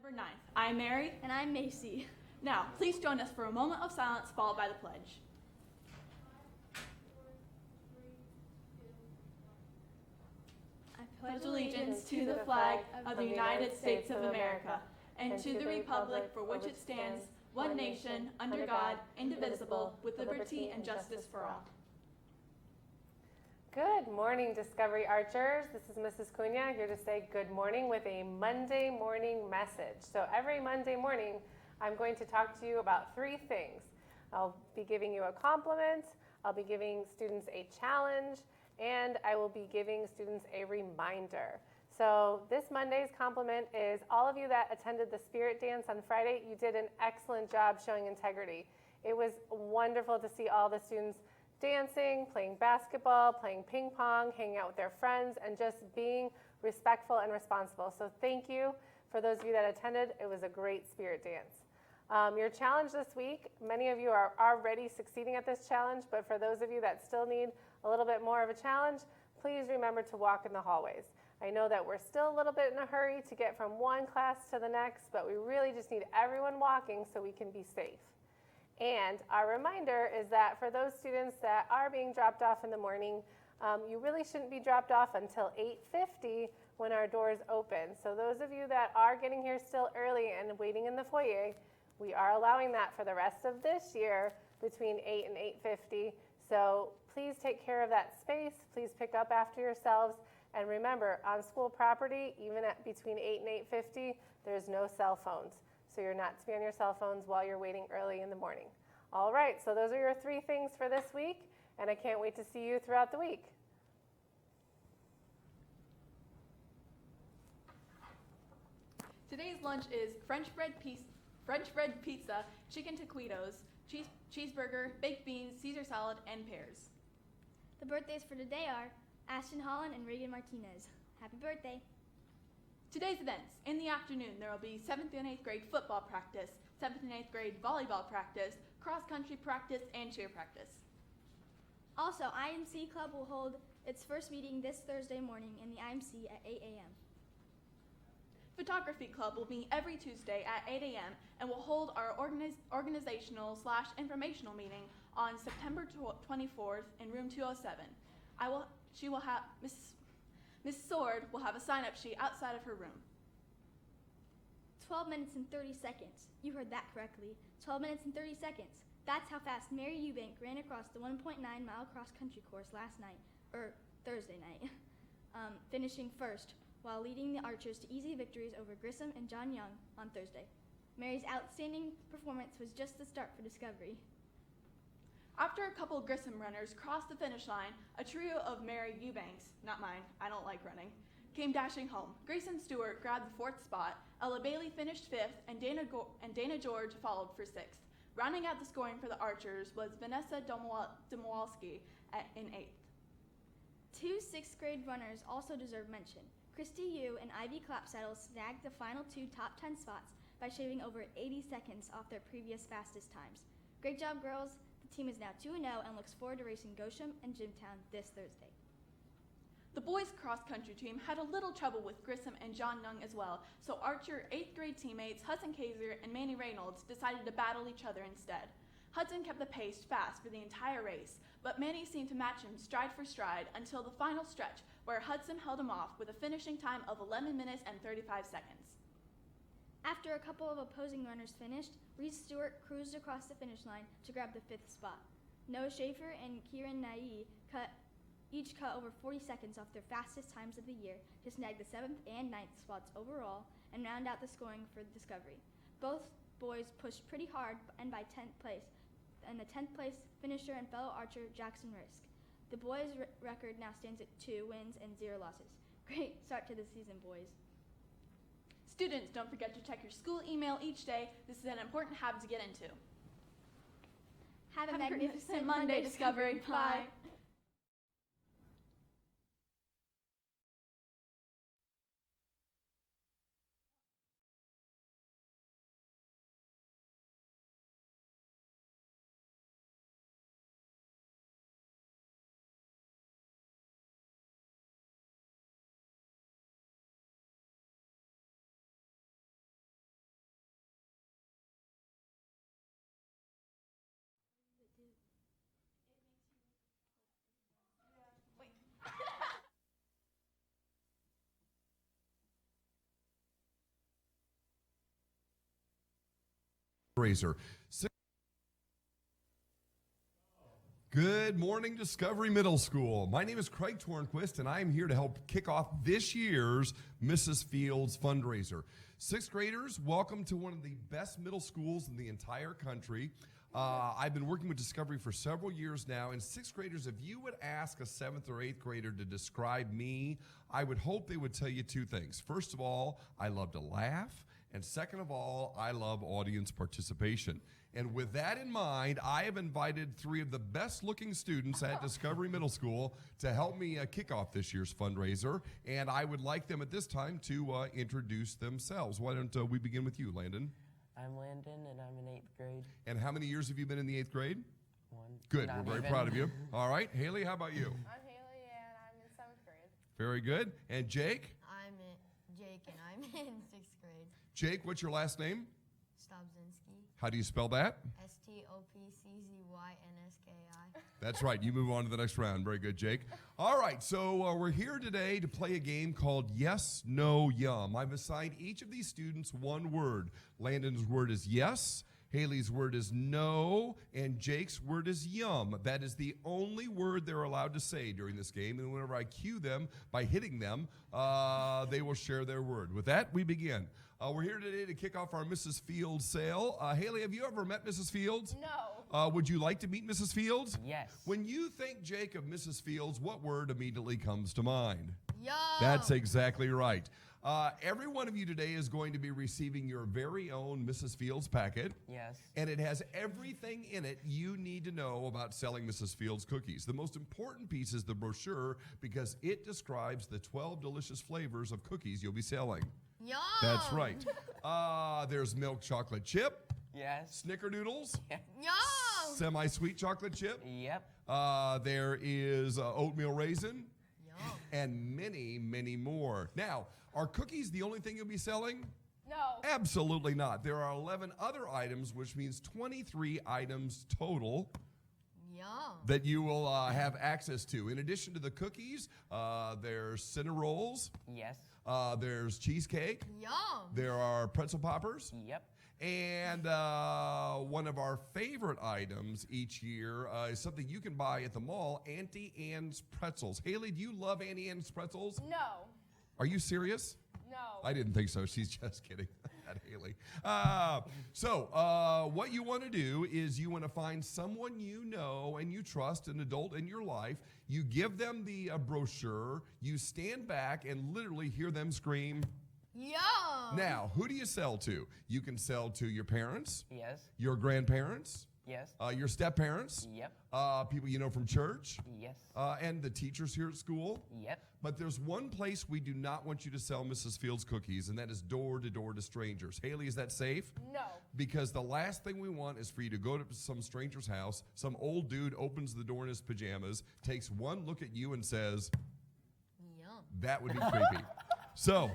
September 9th. I'm Mary. And I'm Macy. Now, please join us for a moment of silence followed by the pledge. I Pledge allegiance to the flag of the United States of America and to the republic for which it stands, one nation, under God, indivisible, with liberty and justice for all. Good morning, Discovery Archers. This is Mrs. Cunha here to say good morning with a Monday morning message. So every Monday morning, I'm going to talk to you about three things. I'll be giving you a compliment, I'll be giving students a challenge, and I will be giving students a reminder. So this Monday's compliment is all of you that attended the Spirit Dance on Friday, you did an excellent job showing integrity. It was wonderful to see all the students dancing, playing basketball, playing ping pong, hanging out with their friends, and just being respectful and responsible. So thank you for those of you that attended. It was a great Spirit Dance. Your challenge this week, many of you are already succeeding at this challenge, but for those of you that still need a little bit more of a challenge, please remember to walk in the hallways. I know that we're still a little bit in a hurry to get from one class to the next, but we really just need everyone walking so we can be safe. And our reminder is that for those students that are being dropped off in the morning, you really shouldn't be dropped off until 8:50 when our doors open. So those of you that are getting here still early and waiting in the foyer, we are allowing that for the rest of this year between 8 and 8:50. So please take care of that space. Please pick up after yourselves. And remember, on school property, even at between 8 and 8:50, there's no cell phones. So you're not to be on your cell phones while you're waiting early in the morning. All right, so those are your three things for this week, and I can't wait to see you throughout the week. Today's lunch is French bread pizza, chicken taquitos, cheeseburger, baked beans, Caesar salad, and pears. The birthdays for today are Ashton Holland and Reagan Martinez. Happy birthday. Today's events. In the afternoon, there will be 7th and 8th grade football practice, 7th and 8th grade volleyball practice, cross-country practice, and cheer practice. Also, IMC Club will hold its first meeting this Thursday morning in the IMC at 8 a.m. Photography Club will meet every Tuesday at 8 a.m. and will hold our organizational/informational meeting on September 24th in room 207. Miss Sword will have a sign-up sheet outside of her room. 12 minutes and 30 seconds. You heard that correctly. 12 minutes and 30 seconds. That's how fast Mary Eubank ran across the 1.9-mile cross-country course Thursday night, finishing first while leading the Archers to easy victories over Grissom and John Young on Thursday. Mary's outstanding performance was just the start for Discovery. After a couple of Grissom runners crossed the finish line, a trio of Mary Eubanks, not mine, I don't like running, came dashing home. Grayson Stewart grabbed the 4th spot, Ella Bailey finished 5th, and Dana George followed for 6th. Rounding out the scoring for the Archers was Vanessa Domowalski in 8th. 2 6th grade runners also deserve mention. Christy Yu and Ivy Clapsaddle snagged the final 2 top 10 spots by shaving over 80 seconds off their previous fastest times. Great job, girls. The team is now 2-0 and looks forward to racing Gosham and Jimtown this Thursday. The boys' cross-country team had a little trouble with Grissom and John Young as well, so Archer 8th grade teammates Hudson Kaiser and Manny Reynolds decided to battle each other instead. Hudson kept the pace fast for the entire race, but Manny seemed to match him stride for stride until the final stretch, where Hudson held him off with a finishing time of 11 minutes and 35 seconds. After a couple of opposing runners finished, Reese Stewart cruised across the finish line to grab the 5th spot. Noah Schaefer and Kieran Nai each cut over 40 seconds off their fastest times of the year to snag the 7th and 9th spots overall and round out the scoring for Discovery. Both boys pushed pretty hard and by 10th place, and the 10th place finisher and fellow archer Jackson Risk. The boys' record now stands at 2 wins and 0 losses. Great start to the season, boys. Students, don't forget to check your school email each day. This is an important habit to get into. Have a magnificent Monday, Discovery. Bye. Razor. Good morning, Discovery Middle School. My name is Craig Tornquist, and I am here to help kick off this year's Mrs. Fields fundraiser. Sixth graders, welcome to one of the best middle schools in the entire country. I've been working with Discovery for several years now, and sixth graders, if you would ask a seventh or eighth grader to describe me, I would hope they would tell you two things. First of all, I love to laugh, and second of all, I love audience participation. And with that in mind, I have invited three of the best-looking students at Discovery Middle School to help me kick off this year's fundraiser, and I would like them at this time to introduce themselves. Why don't we begin with you, Landon? I'm Landon, and I'm in 8th grade. And how many years have you been in the 8th grade? One. Good, Not we're very even. proud of you. All right, Haley, how about you? I'm Haley, and I'm in 7th grade. Very good. And Jake? I'm Jake, and I'm in 6th grade. Jake, what's your last name? Stobzinski. How do you spell that? STOPCZYNSKI. That's right. You move on to the next round. Very good, Jake. All right, so we're here today to play a game called Yes, No, Yum. I've assigned each of these students one word. Landon's word is yes, Haley's word is no, and Jake's word is yum. That is the only word they're allowed to say during this game, and whenever I cue them by hitting them, they will share their word. With that, we begin. We're here today to kick off our Mrs. Fields sale. Haley, have you ever met Mrs. Fields? No. Would you like to meet Mrs. Fields? Yes. When you think, Jake, of Mrs. Fields, what word immediately comes to mind? Yum! That's exactly right. Every one of you today is going to be receiving your very own Mrs. Fields packet, Yes. and it has everything in it you need to know about selling Mrs. Fields cookies. The most important piece is the brochure because it describes the 12 delicious flavors of cookies you'll be selling. Yum! That's right. There's milk chocolate chip, Yes. snickerdoodles, Yum! semi-sweet chocolate chip. Yep. There is oatmeal raisin, Yum! and many, many more. Now, are cookies the only thing you'll be selling? No. Absolutely not. There are 11 other items, which means 23 items total Yum! that you will have access to. In addition to the cookies, there's cinnamon rolls, Yes. there's cheesecake, Yum! there are pretzel poppers, Yep. and one of our favorite items each year is something you can buy at the mall, Auntie Anne's pretzels. Haley, do you love Auntie Anne's pretzels? No. Are you serious? No. I didn't think so. She's just kidding. That Haley. What you want to do is you want to find someone you know and you trust, an adult in your life. You give them the brochure. You stand back and literally hear them scream. Yum! Now, who do you sell to? You can sell to your parents, Yes. your grandparents, Yes. your step-parents, Yep. people you know from church, Yes. and the teachers here at school. Yep. But there's one place we do not want you to sell Mrs. Fields cookies, and that is door to door to strangers. Haley, is that safe? No. Because the last thing we want is for you to go to some stranger's house, some old dude opens the door in his pajamas, takes one look at you and says, Yum! that would be creepy. So,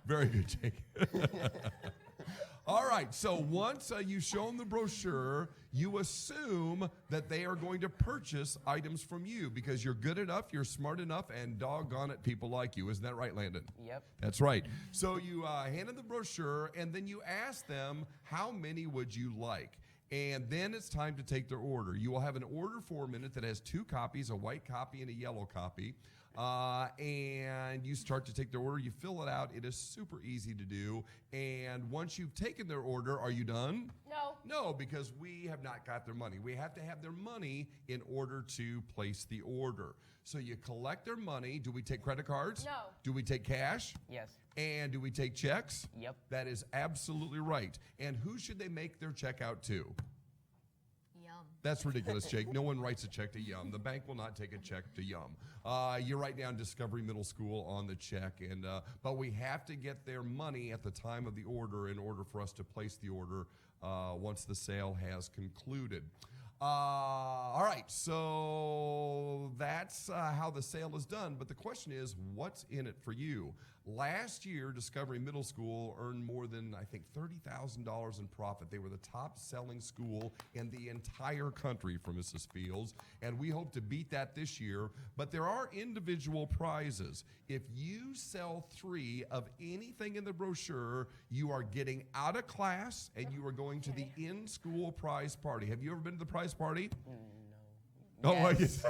very good, Jake. All right, so once you show them the brochure, you assume that they are going to purchase items from you because you're good enough, you're smart enough, and doggone it, people like you. Isn't that right, Landon? Yep. That's right. So you hand them the brochure, and then you ask them, how many would you like? And then it's time to take their order. You will have an order form in it that has 2 copies, a white copy and a yellow copy. And you start to take their order. You fill it out. It is super easy to do. And once you've taken their order, are you done? No. No, because we have not got their money. We have to have their money in order to place the order. So you collect their money. Do we take credit cards? No. Do we take cash? Yes. And do we take checks? Yep. That is absolutely right. And who should they make their check out to? Yum! That's ridiculous, Jake. No one writes a check to Yum. The bank will not take a check to Yum. You write down Discovery Middle School on the check, but we have to get their money at the time of the order in order for us to place the order once the sale has concluded. All right, so that's how the sale is done. But the question is, what's in it for you? Last year, Discovery Middle School earned more than, I think, $30,000 in profit. They were the top selling school in the entire country for Mrs. Fields, and we hope to beat that this year. But there are individual prizes. If you sell 3 of anything in the brochure, you are getting out of class and you are going to the in-school prize party. Have you ever been to the prize party? No. Oh, Yes.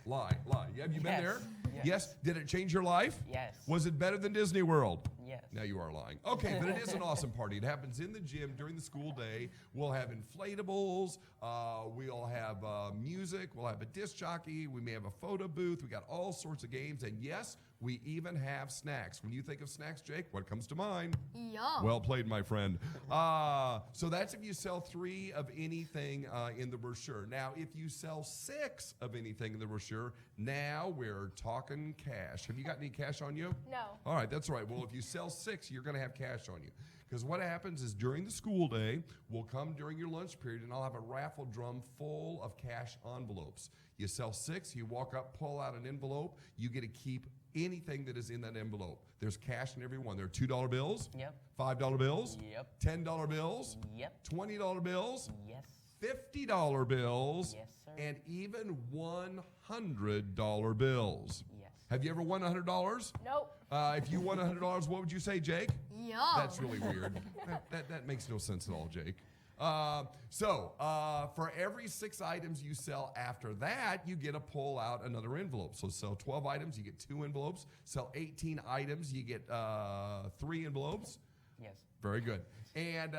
lie. Have you been Yes. there? Yes. Did it change your life? Yes. Was it better than Disney World? Yes. Now you are lying. Okay, but it is an awesome party. It happens in the gym during the school day. We'll have inflatables. We'll have music. We'll have a disc jockey. We may have a photo booth. We got all sorts of games. And yes, we even have snacks. When you think of snacks, Jake, what comes to mind? Yum. Well played, my friend. So that's if you sell 3 of anything in the brochure. Now, if you sell 6 of anything in the brochure, now we're talking cash. Have you got any cash on you? No. All right, that's right. Well, if you sell 6, you're going to have cash on you. Because what happens is during the school day, we'll come during your lunch period, and I'll have a raffle drum full of cash envelopes. You sell 6, you walk up, pull out an envelope, you get to keep anything that is in that envelope. There's cash in every one. There are $2 bills, Yep. $5 bills, Yep. $10 bills, Yep. $20 bills, Yes. $50 bills, Yes, sir. and even $100 bills. Yes. Have you ever won $100? Nope. If you won $100, what would you say, Jake? Yum. That's really weird. That makes no sense at all, Jake. For every 6 items you sell after that, you get to pull out another envelope. So sell 12 items, you get 2 envelopes. Sell 18 items, you get 3 envelopes. Yes. Very good. And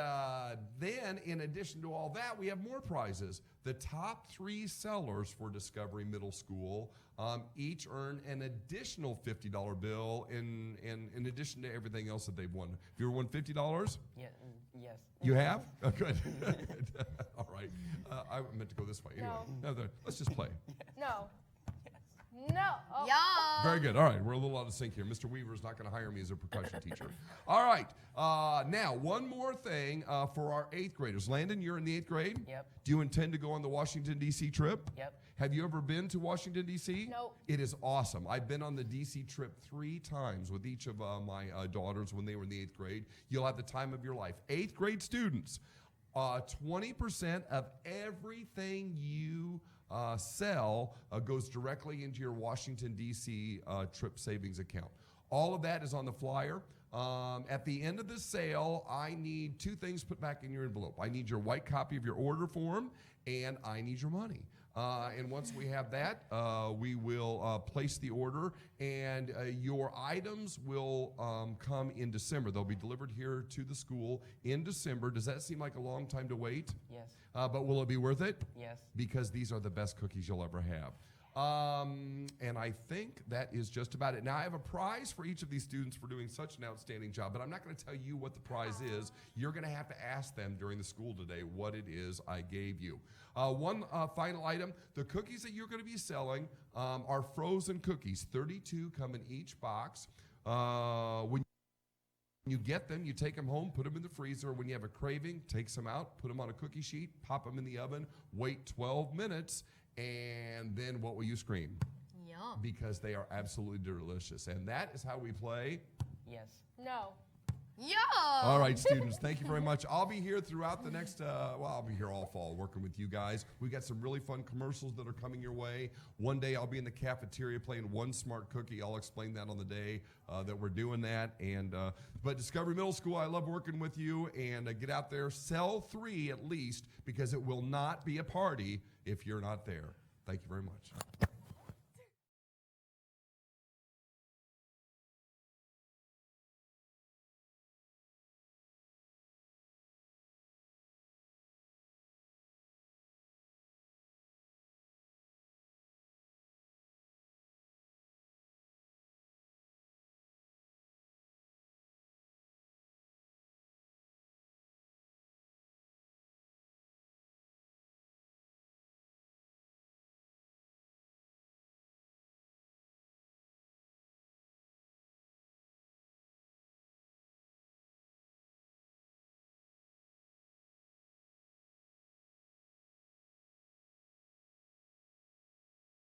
then, in addition to all that, we have more prizes. The top 3 sellers for Discovery Middle School each earn an additional $50 bill in addition to everything else that they've won. Have you ever won $50? Yeah. Yes. You have? Oh, good. All right. I meant to go this way. Anyway, No. let's just play. No. No. Oh. Yum. Very good. All right, we're a little out of sync here. Mr. Weaver's not going to hire me as a percussion teacher. All right. Now, one more thing for our 8th graders. Landon, you're in the 8th grade? Yep. Do you intend to go on the Washington, D.C. trip? Yep. Have you ever been to Washington, D.C.? Nope. It is awesome. I've been on the D.C. trip 3 times with each of my daughters when they were in the 8th grade. You'll have the time of your life. 8th grade students, 20% of everything you sell goes directly into your Washington, D.C. Trip savings account. All of that is on the flyer. At the end of the sale, I need 2 things put back in your envelope. I need your white copy of your order form, and I need your money. And once we have that, we will place the order, and your items will come in December. They'll be delivered here to the school in December. Does that seem like a long time to wait? Yes. But will it be worth it? Yes. Because these are the best cookies you'll ever have. And I think that is just about it. Now, I have a prize for each of these students for doing such an outstanding job, but I'm not going to tell you what the prize is. You're going to have to ask them during the school today what it is I gave you. One final item, the cookies that you're going to be selling are frozen cookies. 32 come in each box. When you get them, you take them home, put them in the freezer. When you have a craving, take some out, put them on a cookie sheet, pop them in the oven, wait 12 minutes, and then what will you scream? Yum. Because they are absolutely delicious. And that is how we play. Yes. No. Yum. All right, students, thank you very much. I'll be here throughout the next, I'll be here all fall working with you guys. We've got some really fun commercials that are coming your way. One day I'll be in the cafeteria playing One Smart Cookie. I'll explain that on the day that we're doing that. And but Discovery Middle School, I love working with you. And get out there, sell 3 at least, because it will not be a party if you're not there. Thank you very much.